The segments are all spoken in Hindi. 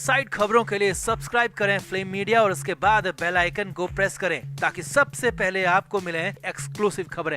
साइड खबरों के लिए सब्सक्राइब करें फ्लेम मीडिया और उसके बाद बेल आइकन को प्रेस करें ताकि सबसे पहले आपको मिले एक्सक्लूसिव खबरें।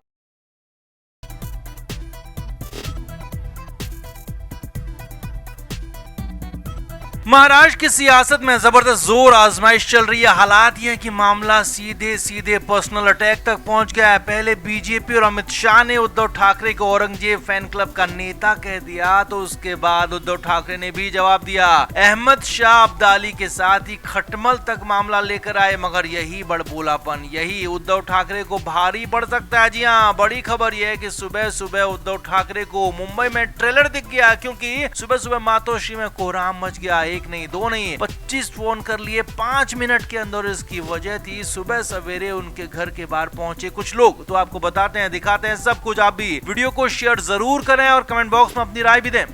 महाराष्ट्र की सियासत में जबरदस्त जोर आजमाइश चल रही है। हालात ये है कि मामला सीधे सीधे पर्सनल अटैक तक पहुंच गया है। पहले बीजेपी और अमित शाह ने उद्धव ठाकरे को औरंगजेब फैन क्लब का नेता कह दिया, तो उसके बाद उद्धव ठाकरे ने भी जवाब दिया। अहमद शाह अब्दाली के साथ ही खटमल तक मामला लेकर आए, मगर यही बड़बोलापन, यही उद्धव ठाकरे को भारी पड़ सकता है। जी हाँ, बड़ी खबर यह है कि सुबह सुबह उद्धव ठाकरे को मुंबई में ट्रेलर दिख गया, क्योंकि सुबह सुबह मातोश्री में कोहराम मच गया। एक नहीं, दो नहीं, 25 फोन कर लिए 5 मिनट के अंदर। इसकी वजह थी सुबह सवेरे उनके घर के बाहर पहुंचे कुछ लोग। तो आपको बताते हैं, दिखाते हैं सब कुछ। आप भी वीडियो को शेयर जरूर करें और कमेंट बॉक्स में अपनी राय भी दें।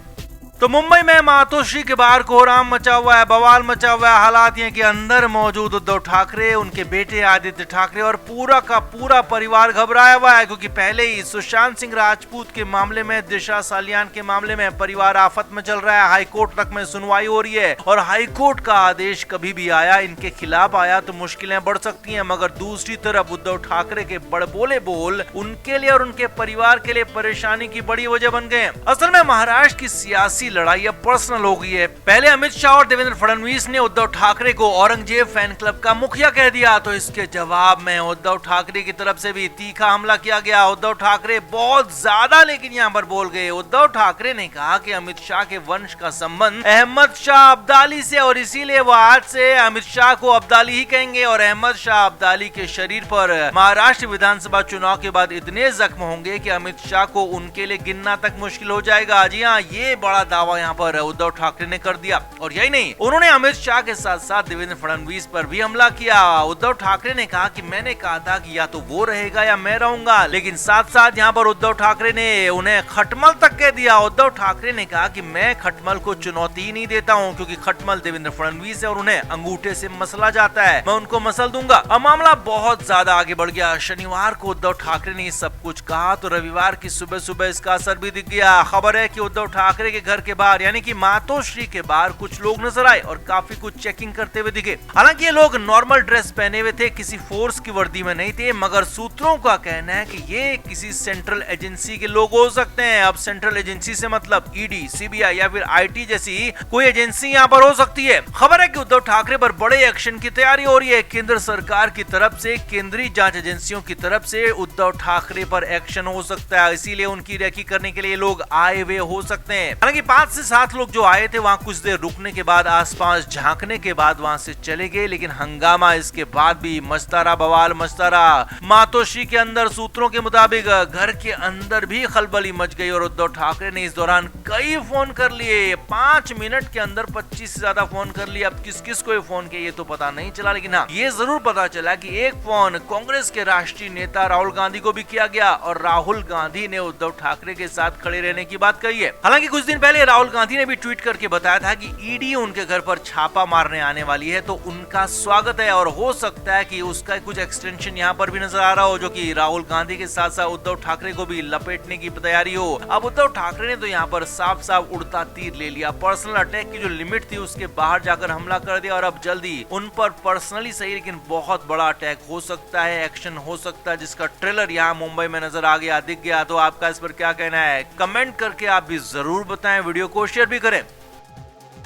तो मुंबई में मातोश्री के बाहर कोहराम मचा हुआ है, बवाल मचा हुआ है। हालात ये कि अंदर मौजूद उद्धव ठाकरे, उनके बेटे आदित्य ठाकरे और पूरा का पूरा परिवार घबराया हुआ है, क्योंकि पहले ही सुशांत सिंह राजपूत के मामले में, दिशा सालियान के मामले में परिवार आफत में चल रहा है। हाईकोर्ट तक में सुनवाई हो रही है और हाईकोर्ट का आदेश कभी भी आया, इनके खिलाफ आया तो मुश्किलें बढ़ सकती है। मगर दूसरी तरफ उद्धव ठाकरे के बड़बोले बोल उनके लिए और उनके परिवार के लिए परेशानी की बड़ी वजह बन गए। असल में महाराष्ट्र की सियासी लड़ाई अब पर्सनल हो गई है। पहले अमित शाह और देवेंद्र फडणवीस ने उद्धव ठाकरे को औरंगजेब फैन क्लब का मुखिया कह दिया, तो इसके जवाब में उद्धव ठाकरे की तरफ से भी तीखा हमला किया गया। उद्धव ठाकरे बहुत ज्यादा लेकिन यहाँ पर बोल गए। उद्धव ठाकरे ने कहा कि अमित शाह के वंश का संबंध अहमद शाह अब्दाली से, और इसीलिए वो आज से अमित शाह को अब्दाली ही कहेंगे। और अहमद शाह अब्दाली के शरीर पर महाराष्ट्र विधानसभा चुनाव के बाद इतने जख्म होंगे कि अमित शाह को उनके लिए गिनना तक मुश्किल हो जाएगा। जी हाँ, ये बड़ा दावा यहाँ पर उद्धव ठाकरे ने कर दिया। और यही नहीं, उन्होंने अमित शाह के साथ साथ देवेंद्र फडणवीस पर भी हमला किया। उद्धव ठाकरे ने कहा कि मैंने कहा था कि या तो वो रहेगा या मैं रहूंगा, लेकिन साथ साथ यहाँ पर उद्धव ठाकरे ने उन्हें खटमल तक कह दिया। उद्धव ठाकरे ने कहा कि मैं खटमल को चुनौती ही नहीं देता हूँ, क्योंकि खटमल देवेंद्र फडणवीस है और उन्हें अंगूठे से मसला जाता है, मैं उनको मसल दूंगा। अब मामला बहुत ज्यादा आगे बढ़ गया। शनिवार को उद्धव ठाकरे ने सब कुछ कहा, तो रविवार की सुबह सुबह इसका असर भी दिख गया। खबर है कि उद्धव ठाकरे के घर के बाहर यानी कि मातोश्री के बाहर कुछ लोग नजर आए और काफी कुछ चेकिंग करते हुए दिखे। हालांकि ये लोग नॉर्मल ड्रेस पहने हुए थे, किसी फोर्स की वर्दी में नहीं थे, मगर सूत्रों का कहना है कि ये किसी सेंट्रल एजेंसी के लोग हो सकते हैं। अब सेंट्रल एजेंसी से मतलब ईडी, सीबीआई या फिर आईटी जैसी कोई एजेंसी यहाँ पर हो सकती है। खबर है कि उद्धव ठाकरे पर बड़े एक्शन की तैयारी हो रही है। केंद्र सरकार की तरफ से, केंद्रीय जांच एजेंसियों की तरफ से उद्धव ठाकरे पर एक्शन हो सकता है, इसीलिए उनकी रेकी करने के लिए लोग आए हुए हो सकते हैं। हालांकि 5 से 7 लोग जो आए थे वहां कुछ देर रुकने के बाद, आसपास झांकने के बाद वहां से चले गए, लेकिन हंगामा इसके बाद भी मचता रहा, बवाल मचता रहा। मातोश्री के अंदर सूत्रों के मुताबिक घर के अंदर भी खलबली मच गई और उद्धव ठाकरे ने इस दौरान कई फोन कर लिए। 5 मिनट के अंदर 25 से ज्यादा फोन कर लिए। अब किस किस को फोन किए ये तो पता नहीं चला, लेकिन हाँ, ये जरूर पता चला कि एक फोन कांग्रेस के राष्ट्रीय नेता राहुल गांधी को भी किया गया और राहुल गांधी ने उद्धव ठाकरे के साथ खड़े रहने की बात कही है। हालांकि कुछ दिन पहले राहुल गांधी ने भी ट्वीट करके बताया था कि ईडी उनके घर पर छापा मारने आने वाली है, तो उनका स्वागत है। और हो सकता है कि उसका कुछ एक्सटेंशन यहाँ पर भी नजर आ रहा हो, जो कि राहुल गांधी के साथ साथ उद्धव ठाकरे को भी लपेटने की तैयारी हो। अब उद्धव ठाकरे ने तो यहाँ पर साफ साफ उड़ता तीर ले लिया। पर्सनल अटैक की जो लिमिट थी उसके बाहर जाकर हमला कर दिया और अब जल्दी उन पर पर्सनली सही लेकिन बहुत बड़ा अटैक हो सकता है, एक्शन हो सकता है, जिसका ट्रेलर यहाँ मुंबई में नजर आ गया, दिख गया। तो आपका इस पर क्या कहना है, कमेंट करके आप भी जरूर बताएं, वीडियो को शेयर भी करें।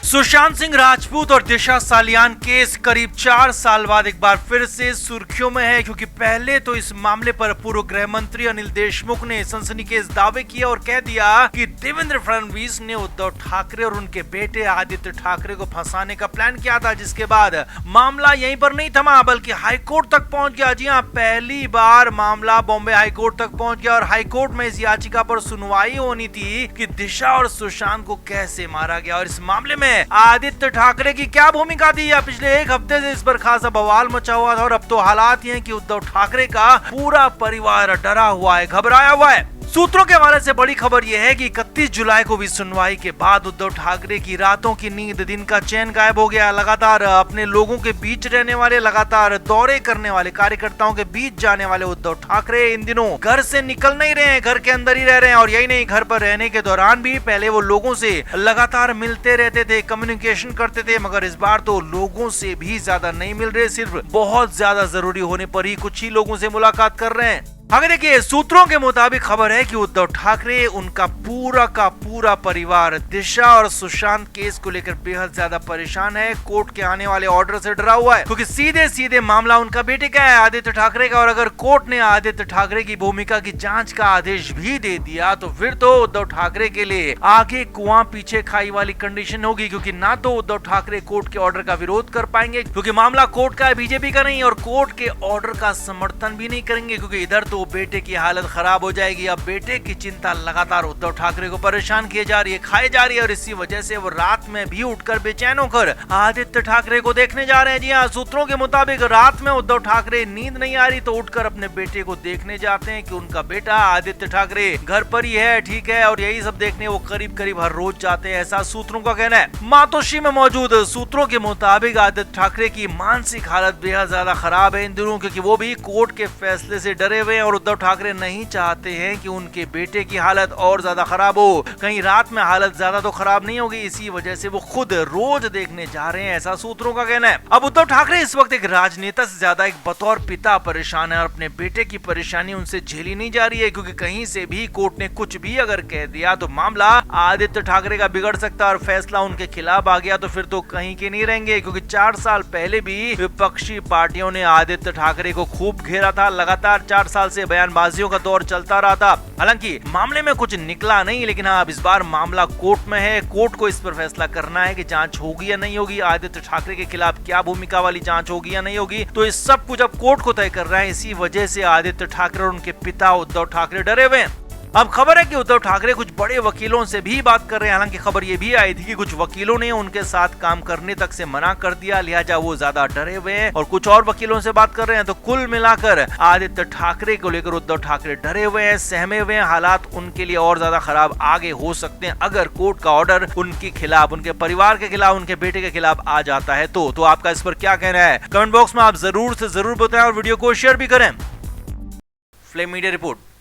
सुशांत सिंह राजपूत और दिशा सालियान केस करीब 4 साल बाद एक बार फिर से सुर्खियों में है, क्योंकि पहले तो इस मामले पर पूर्व गृह मंत्री अनिल देशमुख ने सनसनीखेज दावे किए और कह दिया कि देवेंद्र फडणवीस ने उद्धव ठाकरे और उनके बेटे आदित्य ठाकरे को फंसाने का प्लान किया था। जिसके बाद मामला यहीं पर नहीं थमा, बल्कि हाईकोर्ट तक पहुंच गया। जी हाँ, पहली बार मामला बॉम्बे हाईकोर्ट तक पहुंच गया और हाईकोर्ट में इस याचिका पर सुनवाई होनी थी कि दिशा और सुशांत को कैसे मारा गया और इस मामले में आदित्य ठाकरे की क्या भूमिका थी। पिछले एक हफ्ते से इस पर खासा बवाल मचा हुआ था और अब तो हालात ये हैं कि उद्धव ठाकरे का पूरा परिवार डरा हुआ है, घबराया हुआ है। सूत्रों के हवाले से बड़ी खबर यह है कि 31 जुलाई को हुई सुनवाई के बाद उद्धव ठाकरे की रातों की नींद, दिन का चैन गायब हो गया। लगातार अपने लोगों के बीच रहने वाले, लगातार दौरे करने वाले, कार्यकर्ताओं के बीच जाने वाले उद्धव ठाकरे इन दिनों घर से निकल नहीं रहे हैं, घर के अंदर ही रह रहे हैं। और यही नहीं, घर पर रहने के दौरान भी पहले वो लोगों से लगातार मिलते रहते थे, कम्युनिकेशन करते थे, मगर इस बार तो लोगों से भी ज्यादा नहीं मिल रहे, सिर्फ बहुत ज्यादा जरूरी होने पर ही कुछ ही लोगों से मुलाकात कर रहे हैं। आगे देखिए, सूत्रों के मुताबिक खबर है कि उद्धव ठाकरे, उनका पूरा का पूरा परिवार दिशा और सुशांत केस को लेकर बेहद ज्यादा परेशान है। कोर्ट के आने वाले ऑर्डर से डरा हुआ है, क्योंकि सीधे सीधे मामला उनका बेटे का है, आदित्य ठाकरे का। और अगर कोर्ट ने आदित्य ठाकरे की भूमिका की जांच का आदेश भी दे दिया तो फिर तो उद्धव ठाकरे के लिए आगे कुआं पीछे खाई वाली कंडीशन होगी, क्योंकि ना तो उद्धव ठाकरे कोर्ट के ऑर्डर का विरोध कर पाएंगे, क्योंकि मामला कोर्ट का है, बीजेपी का नहीं, और कोर्ट के ऑर्डर का समर्थन भी नहीं करेंगे, क्योंकि इधर तो बेटे की हालत खराब हो जाएगी। अब बेटे की चिंता लगातार उद्धव ठाकरे को परेशान किए जा रही है, खाई जा रही है, और इसी वजह से वो रात में भी उठकर बेचैन होकर आदित्य ठाकरे को देखने जा रहे हैं। जी हाँ, सूत्रों के मुताबिक रात में उद्धव ठाकरे, नींद नहीं आ रही तो उठकर अपने बेटे को देखने जाते हैं कि उनका बेटा आदित्य ठाकरे घर पर ही है, ठीक है। और यही सब देखने वो करीब करीब हर रोज जाते हैं, ऐसा सूत्रों का कहना है। मातोश्री में मौजूद सूत्रों के मुताबिक आदित्य ठाकरे की मानसिक हालत बेहद ज्यादा खराब है इन दिनों, क्योंकि वो भी कोर्ट के फैसले से डरे हुए हैं और उद्धव ठाकरे नहीं चाहते हैं कि उनके बेटे की हालत और ज्यादा खराब हो। कहीं रात में हालत ज्यादा तो खराब नहीं होगी, इसी वजह से वो खुद रोज देखने जा रहे हैं, ऐसा सूत्रों का कहना है। अब उद्धव ठाकरे इस वक्त एक राजनेता से ज्यादा एक बतौर पिता परेशान है, और अपने बेटे की परेशानी उनसे झेली नहीं जा रही है, क्योंकि कहीं से भी कोर्ट ने कुछ भी अगर कह दिया तो मामला आदित्य ठाकरे का बिगड़ सकता है, और फैसला उनके खिलाफ आ गया तो फिर तो कहीं के नहीं रहेंगे। क्योंकि 4 साल पहले भी विपक्षी पार्टियों ने आदित्य ठाकरे को खूब घेरा था, लगातार 4 साल से बयानबाजियों का दौर चलता रहा था। हालांकि मामले में कुछ निकला नहीं, लेकिन हाँ, अब इस बार मामला कोर्ट में है, कोर्ट को इस पर फैसला करना है कि जांच होगी या नहीं होगी, आदित्य ठाकरे के खिलाफ क्या भूमिका वाली जांच होगी या नहीं होगी। तो इस सब कुछ अब कोर्ट को तय कर रहा है, इसी वजह से आदित्य ठाकरे और उनके पिता उद्धव ठाकरे डरे हुए हैं। अब खबर है कि उद्धव ठाकरे कुछ बड़े वकीलों से भी बात कर रहे हैं। हालांकि खबर ये भी आई थी कि कुछ वकीलों ने उनके साथ काम करने तक से मना कर दिया, लिहाजा वो ज्यादा डरे हुए हैं, और कुछ और वकीलों से बात कर रहे हैं। तो कुल मिलाकर आदित्य ठाकरे को लेकर उद्धव ठाकरे डरे हुए हैं, सहमे हुए हैं। हालात उनके लिए और ज्यादा खराब आगे हो सकते हैं अगर कोर्ट का ऑर्डर उनके खिलाफ, उनके परिवार के खिलाफ, उनके बेटे के खिलाफ आ जाता है तो आपका इस पर क्या कहना है? कमेंट बॉक्स में आप जरूर से जरूर बताएं और वीडियो को शेयर भी करें। Flame media report.